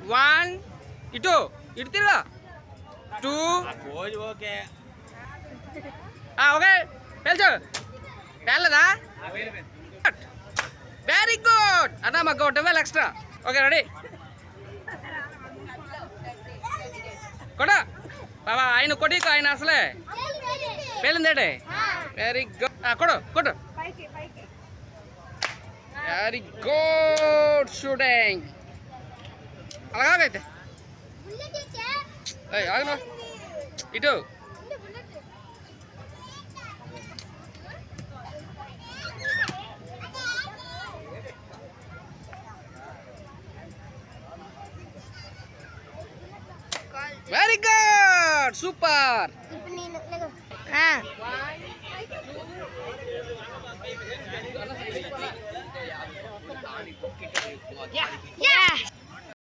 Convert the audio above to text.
1 ఇటు ఇటు తిరుగు 2 ఓకే పేల్చు పేర్లేదా వెరీ గుడ్ అన్నా మాకు 12 ఎక్స్ట్రా ఓకే రెడీ కొడా బాబా ఆయన కొట్టికు ఆయన అసలే పేలిందేటే వెరీ గుడ్ కొడు కొట్టు వెరీ గుడ్ షూటింగ్ అలాగైతే ఆగను ఇటు వెరీ గుడ్ సూపర్ Yeah.